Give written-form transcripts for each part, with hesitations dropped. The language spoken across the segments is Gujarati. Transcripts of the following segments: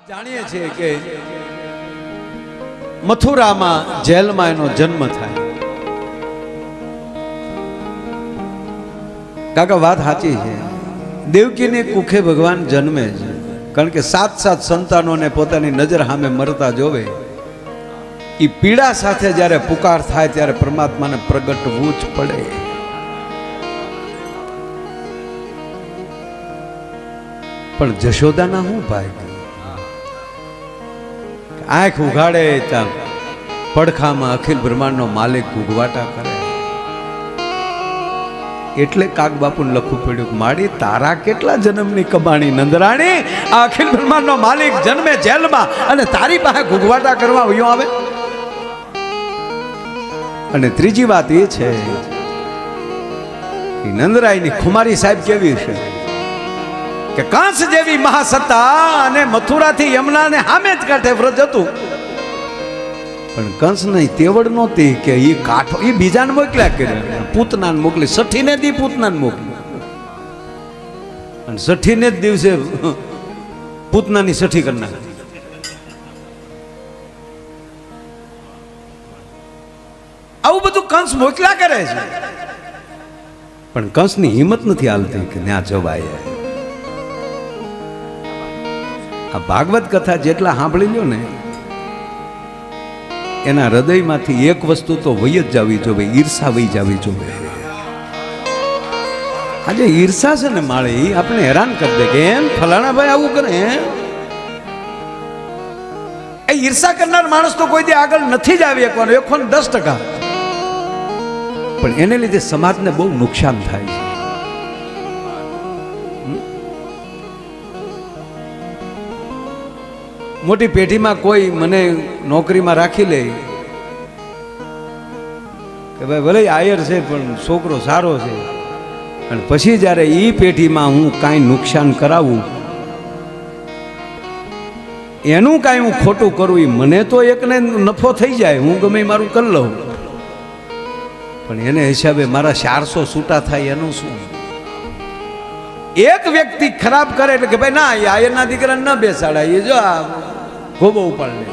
જાણીએ છીએ કે મથુરામાં જેલમાં એનો જન્મ થાય. કાકા વાત સાચી છે. દેવકીની કુખે ભગવાન જન્મે છે, કારણ કે 7 સંતાનોને પોતાની નજર સામે મરતા જોવે. એ પીડા સાથે જ્યારે પુકાર થાય ત્યારે પરમાત્માને પ્રગટવું જ પડે. પણ જશોદાના શું ભાઈ, આંખ ઉઘાડે ત્યાં પડખામાં અખિલ બ્રહ્માંડનો માલિક ગુગવાટા કરે. એટલે કાગ બાપુને લખવું પડ્યું, માડી તારા કેટલા જન્મની કમાણી નંદરાણી, આ અખિલ બ્રહ્માંડનો માલિક જન્મે જેલમાં અને તારી પાસે ગુગવાટા કરવા વયો આવે. અને ત્રીજી વાત એ છે કે નંદરાયની ખુમારી સાહેબ કેવી છે કે કંસ જેવી મહાસત્તા અને મથુરાથી યમુનાને સામે જ કાંઠે વ્રજ હતું, પણ કંસ નહીં તેવડ નહોતી કે એ કાંઠો એ બીજાને મોકલ્યા કર્યા. પૂતનાને મોકલી, સઠીને દી પૂતનાને મોકલી, અને સઠીને જ દિવસે પૂતનાની સઠી કરી નાખી. આવું બધું કંસ મોકલ્યા કરે છે, પણ કંસની હિંમત નથી હાલતી કે ત્યાં જવાય. આ ભાગવત કથા જેટલા સાંભળી લ્યો ને, એના હૃદયમાંથી એક વસ્તુ તો વહી જ જવી જોવે, ઈર્ષા વહી જવી જોવે. આજે ઈર્ષા છે ને માળે, એ આપણે હેરાન કરી દે કે એમ ફલાણા ભાઈ આવું કરે. એ ઈર્ષા કરનાર માણસ તો કોઈ દી આગળ નથી જ આવી શકવાનો, 110%. પણ એને લીધે સમાજને બહુ નુકસાન થાય છે. મોટી પેઢીમાં કોઈ મને નોકરીમાં રાખી લે કે ભાઈ ભલે આયર છે પણ છોકરો સારો છે, અને પછી જ્યારે એ પેઢીમાં હું કાંઈ નુકસાન કરાવું, એનું કાંઈ હું ખોટું કરું, એ મને તો એકને નફો થઈ જાય, હું ગમે મારું કરી લઉં, પણ એને હિસાબે મારા 400 છૂટા થાય એનું શું? એક વ્યક્તિ ખરાબ કરે એટલે કે ભાઈ ના, એ આયરના દીકરાને ન બેસાડાય, એ જો આ ગોબો ઉપાડ લે.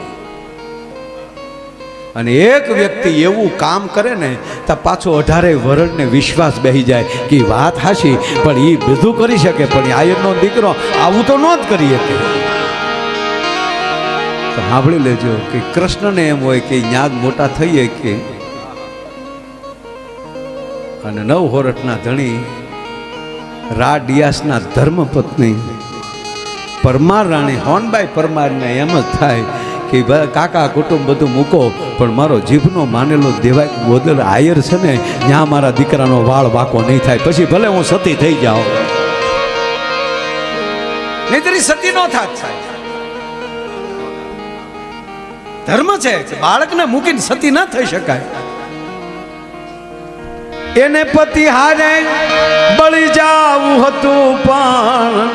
અને એક વ્યક્તિ એવું કામ કરે ને તો પાછો 18 વર્ષને વિશ્વાસ બેસી જાય કે વાત હાશી, પણ એ બધું કરી શકે, પણ આયરનો દીકરો આવું તો ન જ કરી શકે. તો સાંભળી લેજો કે કૃષ્ણને એમ હોય કે યાદ મોટા થઈએ કે, અને 9 વર્ષના ધણી રા ડિયાસના ધર્મપત્ની પરમાર રાણી હોનબાઈ પરમારને એમ જ થાય કે કાકા કુટુંબ બધું મૂકો, પણ મારો જીભનો માનેલો દેવાય ગોદર આયર છે ને, ત્યાં મારા દીકરાનો વાળ વાંકો નહીં થાય, પછી ભલે હું સતી થઈ જાઉં, નહીતર સતી નો થાત. ધર્મ છે કે બાળકને મૂકીને સતી ન થઈ શકાય. એને પતિ હારે બળી જાવું હતું, પણ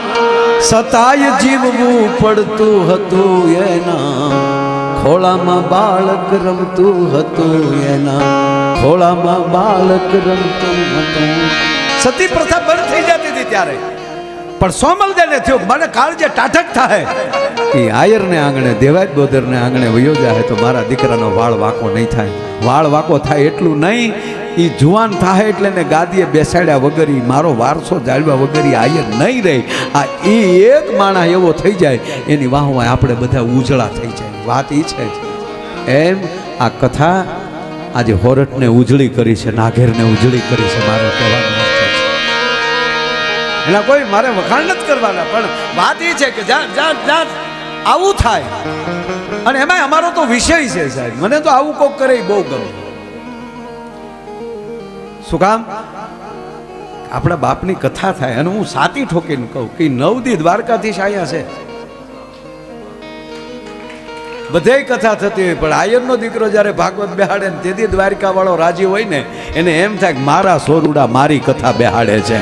સતાય જીવવું પડતું હતું. એના ખોળામાં બાળક રમતું હતું, એના ખોળામાં બાળક રમતું હતું. સતી પ્રથા બંધ થઈ જતી હતી ત્યારે, પણ સોમલદેને થયું મને કાળજે ટાઢક થાય કે આયરને આંગણે દેવાય બોદરને આંગણે વયો જાય તો મારા દીકરાનો વાળ વાંકો નહીં થાય. વાળ વાંકો થાય એટલું નહીં, એ જુવાન થાય એટલે ને ગાદીએ બેસાડ્યા વગર, મારો વારસો જાળવ્યા વગર આયર નહીં રહે. આ એ એક માણસ એવો થઈ જાય, એની વાહમાં આપણે બધા ઉજળા થઈ જાય. વાત એ છે એમ આ કથા આજે હોરઠને ઉજળી કરી છે, નાઘેરને ઉજળી કરી છે. મારો કહેવાનો એના કોઈ મારે વખાણ નથી કરવાના, પણ વાત એ છે કે જ્યાં આવું થાય, અને એમાં અમારો તો વિષય છે સાહેબ, મને તો આવું કોક કરે બહુ ગમે. શું કામ? આપણા બાપની કથા થાય અને હું સાતી ઠોકીને કહું કે 9 દી દ્વારકાધીશ આયા છે, બધે કથા થતી હોય, પણ આયરનો દીકરો જ્યારે ભાગવત બેહાડે ને તેથી દ્વારકા વાળો રાજી હોય ને, એને એમ થાય કે મારા સોરુડા મારી કથા બેહાડે છે.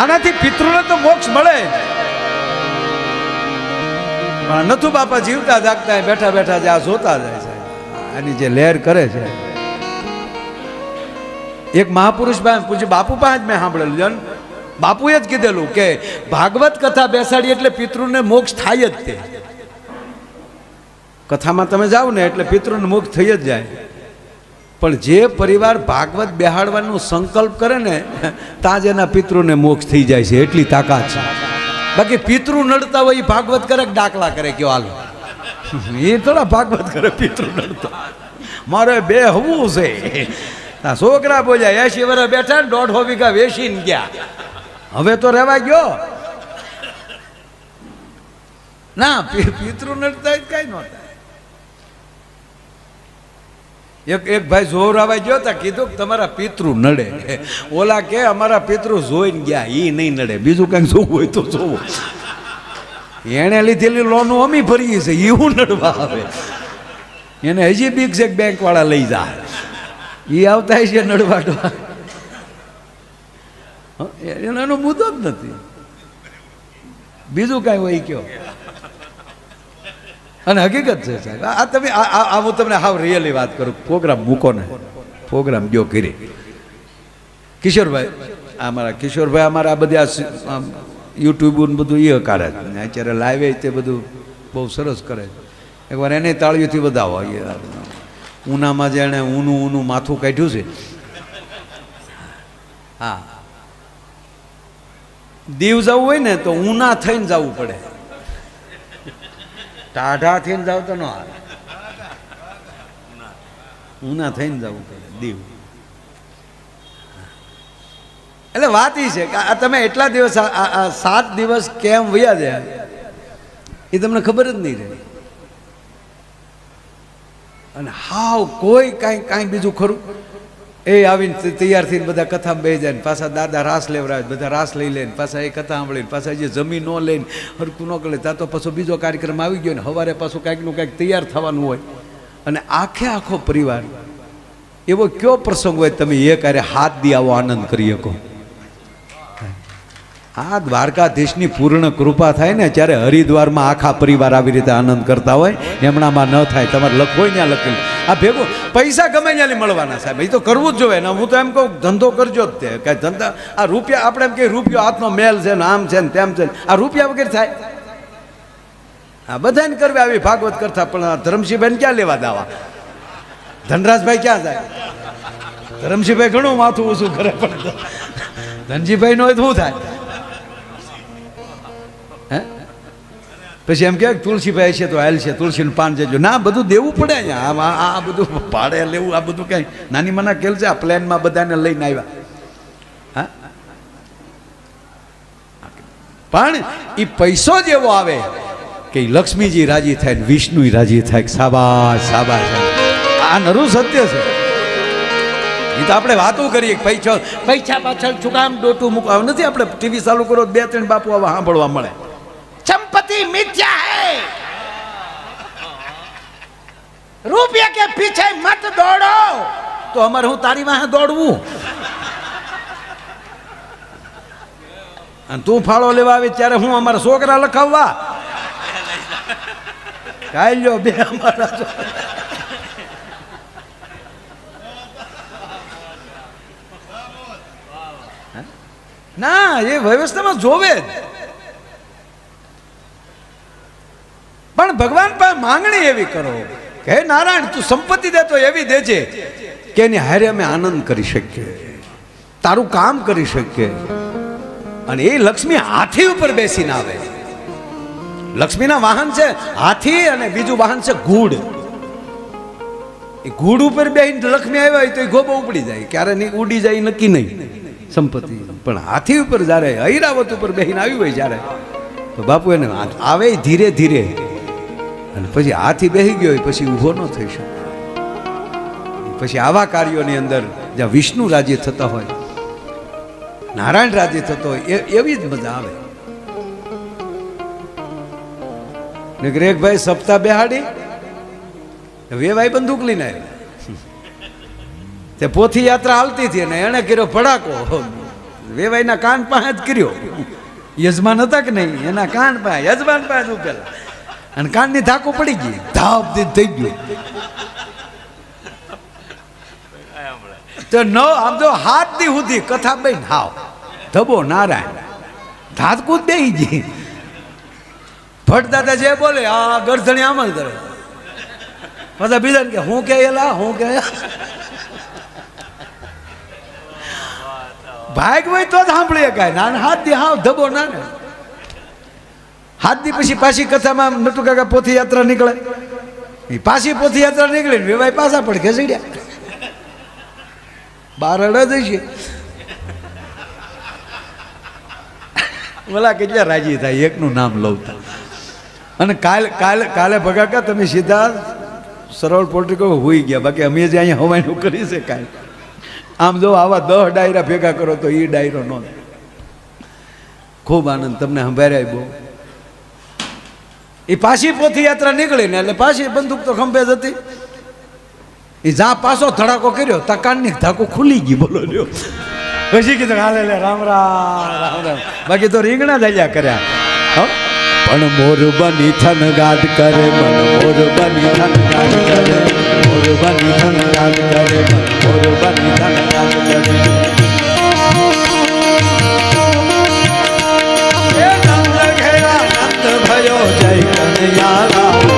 આનાથી પિતૃને તો મોક્ષ મળે, પણ નથુ બાપા જીવતા જાગતા બેઠા બેઠા જ આ જોતા જાય છે. આની જે લહેર કરે છે, એક મહાપુરુષ પાસે પૂછ્યું, બાપુ પાસે જ મેં સાંભળેલું બાપુએ જ કીધેલું કે ભાગવત કથા બેસાડી એટલે પિતૃને મોક્ષ થાય જ તે. કથામાં તમે જાઓ ને એટલે પિતૃને મોક્ષ થઈ જ જાય. પણ જે પરિવાર ભાગવત બેહાડવાનો સંકલ્પ કરે ને ત્યાં જ એના પિતૃને મોક્ષ થઈ જાય છે, એટલી તાકાત છે. બાકી પિતૃ નડતા હોય એ ભાગવત કરે કે દાખલા કરે કયો હાલો, એ થોડા ભાગવત કરે પિતૃ નડતા. મારે બે હવું છે. છોકરા બોલ્યા 80 વર્ષ બેઠા ને 1.5 વીઘા વેચીને ગયા, હવે તો રહેવા ગયો ના. પિતૃ નડતા કઈ ન થાય. એક ભાઈ જોરાવા ગયો તા, કીધું કે તમારા પિતૃ નડે. ઓલા કે અમારા પિતૃ જોઈને ગયા, એ નહીં નડે, બીજું કંઈક જોવું હોય તો જોવું. એને લીધેલી લોનો અમી ભરીએ છે, એવું નડવા આવે. એને હજી બીક છે બેંક વાળા લઈ જાય, એ આવતા છે નડવા. એનો મુદ્દો જ નથી, બીજું કાંઈ હોય કયો. અને હકીકત છે સાહેબ. આ તમે હું તમને હાવ રિયલી વાત કરું. પ્રોગ્રામ મૂકો ને, પ્રોગ્રામ જો કરી કિશોરભાઈ, અમારા કિશોરભાઈ અમારા આ બધા યુટ્યુબ બધું એ કાઢે છે, અત્યારે લાઈવે તે બધું બહુ સરસ કરે છે. એકવાર એને તાળીઓથી વધાવો. ઉનામાં જેણે ઊનું માથું કાઢ્યું છે. હા, દીવ જવું હોય ને તો ઊના થઈને જવું પડે, ટાઢા થઈને જાવ તો ન આવે, ઊના થઈને જવું પડે દીવ. એટલે વાત એ છે કે આ તમે એટલા દિવસ 7 દિવસ કેમ વયા જાય એ તમને ખબર જ નહીં રહે. અને હાવ કોઈ કાંઈ બીજું ખરું. એ આવીને તૈયાર થઈને બધા કથામાં બેસી જાય ને પાછા દાદા રાસ લેવરાય, બધા રાસ લઈ લે ને પાછા એ કથા સાંભળીને પાછા જે જમીન ન લઈને હરકું ન કરે ત્યાં તો પાછો બીજો કાર્યક્રમ આવી ગયો ને સવારે પાછું કાંઈકનું કાંઈક તૈયાર થવાનું હોય. અને આખો પરિવાર એવો કયો પ્રસંગ હોય તમે એ કાર્ય હાથ દી આવો આનંદ કરી શકો. આ દ્વારકાધીશની પૂર્ણ કૃપા થાય ને ત્યારે હરિદ્વારમાં આખા પરિવાર આવી રીતે આનંદ કરતા હોય, એમણામાં ન થાય. તમારે લખો ત્યાં લખેલું આ ભેગું પૈસા ગમે ત્યાંથી મળવાના સાહેબ, એ તો કરવું જ જોઈએ ને. હું તો એમ કહું ધંધો કરજો જ તે કાંઈ ધંધા. આ રૂપિયા આપણે એમ કે રૂપિયો હાથનો મેલ છે ને આમ છે ને તેમ છે ને, આ રૂપિયા વગર થાય? હા, બધાને કરવી આવી ભાગવત કરતા. પણ ધરમસિંહભાઈ ક્યાં લેવા દાવા? ધનરાજભાઈ ક્યાં જાય? ધરમસિંહભાઈ ઘણું માથું ઓછું કરે, પણ ધનજીભાઈ નો હોય તો શું થાય? પછી એમ કે તુલસીભાઈ છે તો હાલ છે, તુલસીનું પાન જજો. ના, બધું દેવું પડે અહીંયા. આ બધું ભાડે લેવું, આ બધું કઈ નાની મના ખેલ છે. આ પ્લેનમાં બધાને લઈને આવ્યા. હા, પણ એ પૈસો જ એવો આવે કે લક્ષ્મીજી રાજી થાય ને વિષ્ણુ રાજી થાય. શાબાશ શાબાશ, આ નરું સત્ય છે. એ તો આપણે વાતો કરીએ પૈસા પાછળ છુકામ ડોટું મૂકવા નથી. આપણે ટીવી ચાલુ કરો 2-3 બાપુ આવા સાંભળવા મળે. संपत्ति मिथ्या है, रुपये के पीछे मत दौड़ो. तो हमारे हूँ तारी वहां दौड़વું અને તું ફાળો લેવા આવી ત્યારે હું અમારા છોકરા લખાવવા કાઈ લ્યો બે અમારા. ના, એ વ્યવસ્થામાં જોવે જ. પણ ભગવાન પાસે માંગણી એવી કરો કે હે નારાયણ, તું સંપત્તિ દે તો એવી દેજે કે એની હારે અમે આનંદ કરી શકીએ, તારું કામ કરી શકીએ. અને એ લક્ષ્મી હાથી ઉપર બેસીને આવે. લક્ષ્મીના વાહન છે હાથી અને બીજું વાહન છે ઘૂડ. એ ઘૂડ ઉપર બેસીને લક્ષ્મી આવ્યા હોય તો એ ગોબો ઉપડી જાય, ક્યારે નહીં ઉડી જાય નક્કી નહીં સંપત્તિ. પણ હાથી ઉપર જ્યારે ઐરાવત ઉપર બેસીને આવ્યું હોય જ્યારે, તો બાપુ એને આવે ધીરે ધીરે. અને પછી હાથી બેસી ગયો હોય પછી ઊભો ન થઈ શકે. પછી આવા કાર્યોની અંદર જ્યાં વિષ્ણુ રાજ્ય થતા હોય, નારાયણ રાજ્ય થતો હોય, એવી જ મજા આવે. ગ્રેગભાઈ સપ્તાહ બેહાડી વેવાઈ બંદૂક લઈને આવ્યા. તે પોથી યાત્રા હાલતી હતી અને એને કર્યો ભડાકો. વેવાઈના કાન પાસે જ કર્યો. યજમાન હતા કે નહીં, એના કાન પાસે, યજમાન પાસે જ ઉભેલા. અને કાનની ધાકો પડી ગઈ, ધાપ થઈ ગયું. તો ન આમ તો હાથ દી સુધી કથા બઈ હાવ ધબો નારાયણ ધાતકૂદ બેહી જી ભટ્ટ દાદા જે બોલે આ ગરધણી આમ જ કરે બધા બીજા કે હું કે એલા હું કે ભાગ હોય તો જ સાંભળીએ કાંઈ ના હાથ દી હાવ ધબો ના ને હાથ દી પછી પાછી કથામાં નટુ કાકા પોથી યાત્રા નીકળે એ પાછી પોથી યાત્રા નીકળે ને વેવાય પાછા પડે ઘસડ્યા બાર અડ જશે ઓલા કેટલા રાજી થાય એકનું નામ લઉં અને કાલે ભગાકા તમે સીધા સરળ પોલિટિકલ હોઈ ગયા બાકી અમે જે અહીંયા હવાનું કરી છે કાલે આમ જો આવા 10 ડાયરા ભેગા કરો તો એ ડાયરો નો ખૂબ આનંદ તમને સંભાળ્યા બહુ એ પાછી પોથી યાત્રા નીકળી ને એટલે પાછી બંદૂક તો ખંભે જ હતી એ જ્યાં પાછો ધડાકો કર્યો ત્યાં કાનની ધાકો ખુલી ગઈ બોલો લ્યો પછી કીધું હાલે લે રામ રામ રામ રામ બાકી તો રીંગણા દાલ્યા કર્યા પણ મોર બની થન ગાદ કરે મન મોર બની થન ગાદ કરે મોર બની થન ગાદ કરે મન મોર બની થન ગાદ કરે એ નંદ ઘેરા નંદ ભયો જય કનૈયા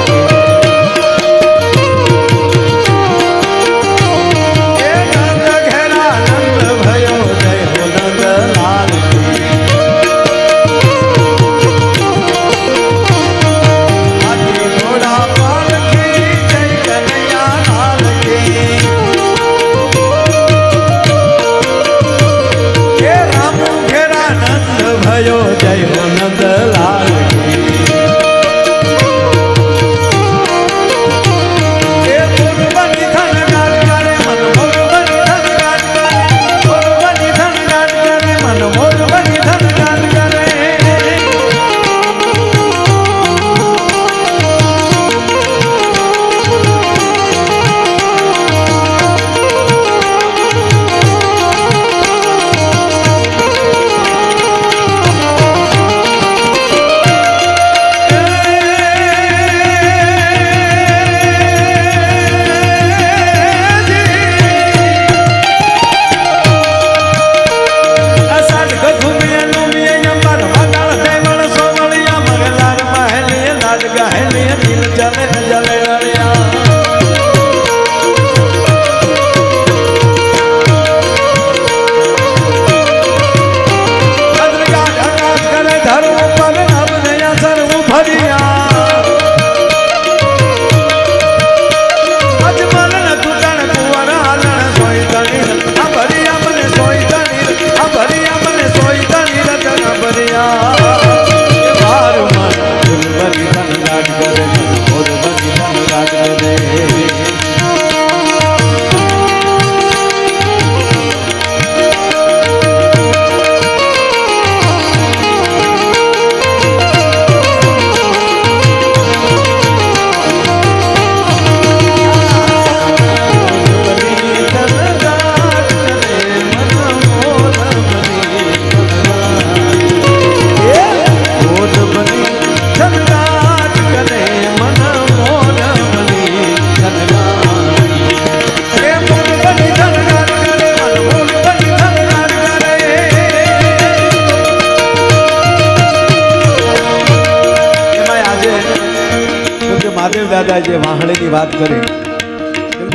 મહાદેવ દાદા જે વાહળીની વાત કરી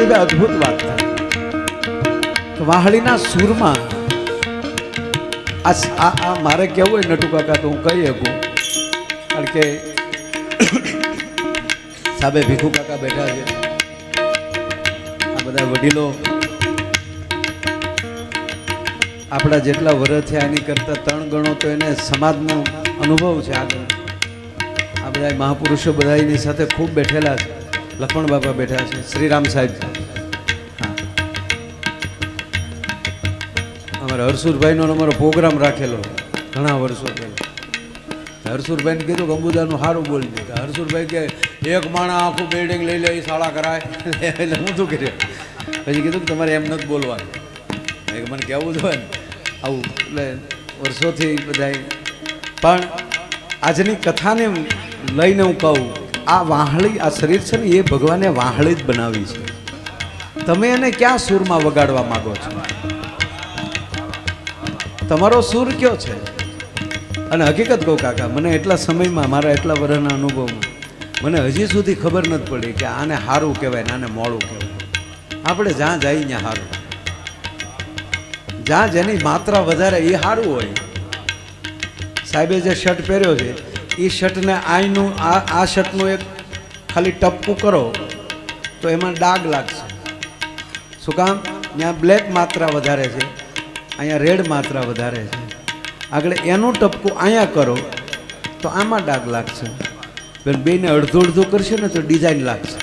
એ અદ્ભુત વાત થાય વાહળીના સૂરમાં આ મારે કેવું હોય નટુ કાકા તો હું કહી શકું કારણ કે સાબે ભીખુ કાકા બેઠા છે આ બધા વડીલો આપણા જેટલા વર્ષ થયા એની કરતાં 3 ગણો તો એને સમાજનો અનુભવ છે આગળ આ બધા મહાપુરુષો બધાની સાથે ખૂબ બેઠેલા છે લખમણ બાપા બેઠા છે શ્રીરામ સાહેબ હા અમારા હરસુરભાઈનો અમારો પ્રોગ્રામ રાખેલો ઘણા વર્ષો પહેલાં હરસુરભાઈને કીધું કે અંબુદાનું સારું બોલી દે હરસુરભાઈ કે એક માણા આખું બિલ્ડિંગ લઈ લે એ શાળા કરાય એટલે હું શું કર્યું પછી કીધું કે તમારે એમ નથી બોલવાનું મને કહેવું જોઈએ ને આવું એટલે વર્ષોથી બધા પણ આજની કથાને લઈને હું કહું આ વાહળી આ શરીર છે ને એ ભગવાને વાહળી જ બનાવી છે તમે એને ક્યાં સૂરમાં વગાડવા માગો છો તમારો સૂર કયો છે? અને હકીકત કહું કાકા, મને એટલા સમયમાં, મારા એટલા વર્ષના અનુભવમાં મને હજી સુધી ખબર નથી પડી કે આને સારું કહેવાય ને આને મોડું કહેવાય. આપણે જ્યાં જાય ત્યાં સારું, જ્યાં જેની માત્રા વધારે એ સારું હોય. સાહેબે જે શર્ટ પહેર્યો છે એ શર્ટને આઈનું આ શર્ટનું એક ખાલી ટપકું કરો તો એમાં ડાઘ લાગશે. શું કામ? ત્યાં બ્લેક માત્રા વધારે છે, અહીંયા રેડ માત્રા વધારે છે. આગળ એનું ટપકું અહીંયા કરો તો આમાં ડાઘ લાગશે. બેને અડધું અડધું કરશે ને તો ડિઝાઇન લાગશે.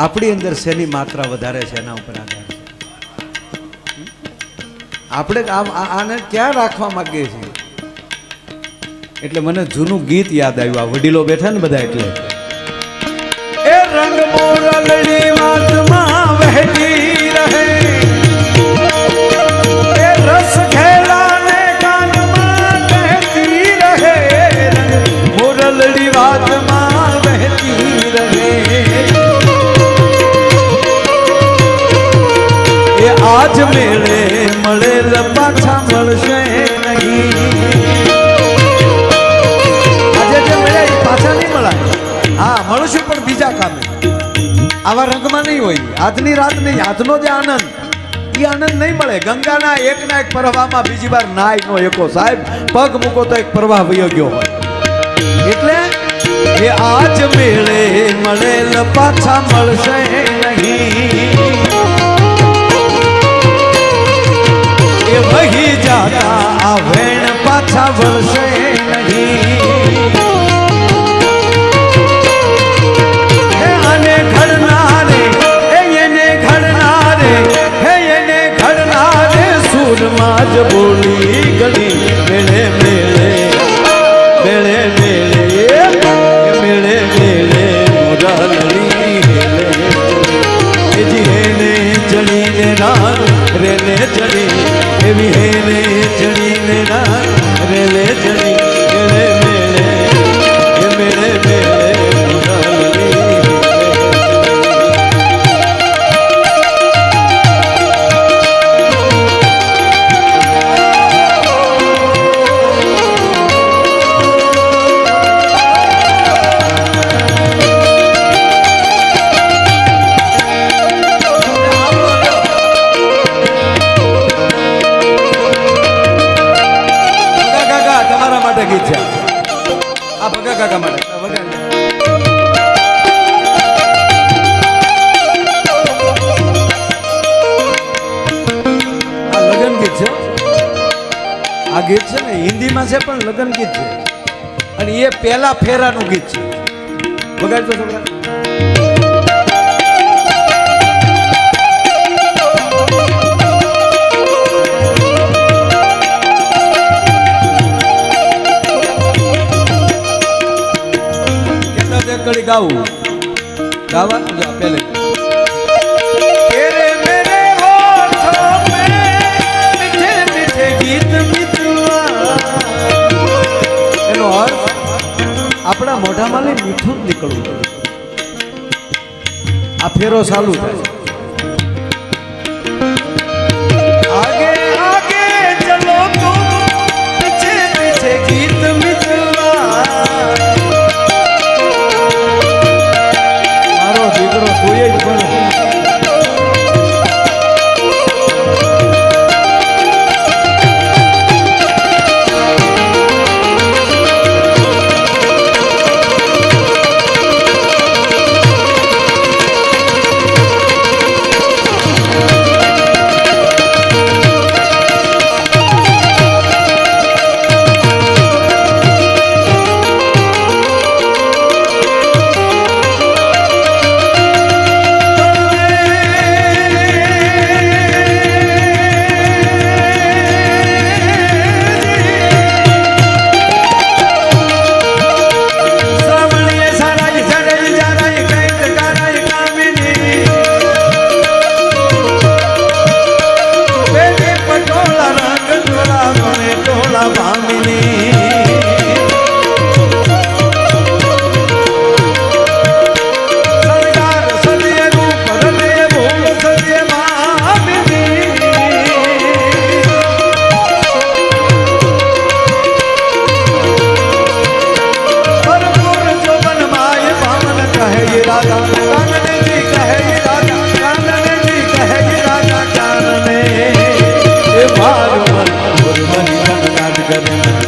આપણી અંદર શેની માત્રા વધારે છે એના ઉપર આધાર છે. આપણે આને ક્યાં રાખવા માંગીએ છીએ? એટલે મને જૂનું ગીત યાદ આવ્યું. આ વડીલો બેઠા ને બધા, એટલે એ રંગ મોરલડી વાતમાં વહેતી રહે, એ રસ ઘેલાને કાનમાં કહેતી રહે, રંગ મોરલડી વાતમાં વહેતી રહે. એ આજ મેળે મળેલ પાછા મળશે નહીં. આજે જે મળ્યા એ પાછા નહીં મળાય. હા, મળશું પણ બીજા કામે, આવા રંગમાં નહીં હોય. આજની રાત નહીં, આજનો જે આનંદ એ આનંદ નહીં મળે. ગંગાના એકના એક પ્રવાહમાં બીજી વાર નાય નો એકો. સાહેબ પગ મૂકો તો એક પ્રવાહ વયો ગયો હોય. એટલે એ આજ મેળે મળેલ પાછા મળશે નહીં. એ વહી જાતા આ વેણ પાછા વળશે નહીં. હે આને ઘડનારે, હે એને ઘડનારે, હે એને ઘડનારે સૂરમાં જ બોલી ગળી. મેળે મેળે મેળે મેળે મેળે મેળે મોરલડી હેલે, હેને ચડીને રાત રેલે ચડી, એવી હેને ચડીને રાત રેલે ચડી. મેળે મેળે મેળે મેળે મોરલડી. ગીત છે આ ભગા કાકા માટે. આ લગન ગીત છે. આ ગીત છે ને હિન્દીમાં છે પણ લગન ગીત છે, અને એ પહેલા ફેરાનું ગીત છે. વગાડતો છોકરા. કડી ગાવું ગાવા પહેલે તેરે મેરે હોઠો મે મીઠે મીઠે ગીત મિતવા. એનો અર્થ આપણા મોઢામાં મીઠું જ નીકળવું. આ ફેરો ચાલુ થાય. આગે આગે ચલો તું પીછે પીછે ગીત મિતવા. દીકરો કોઈ જ પણ કરીને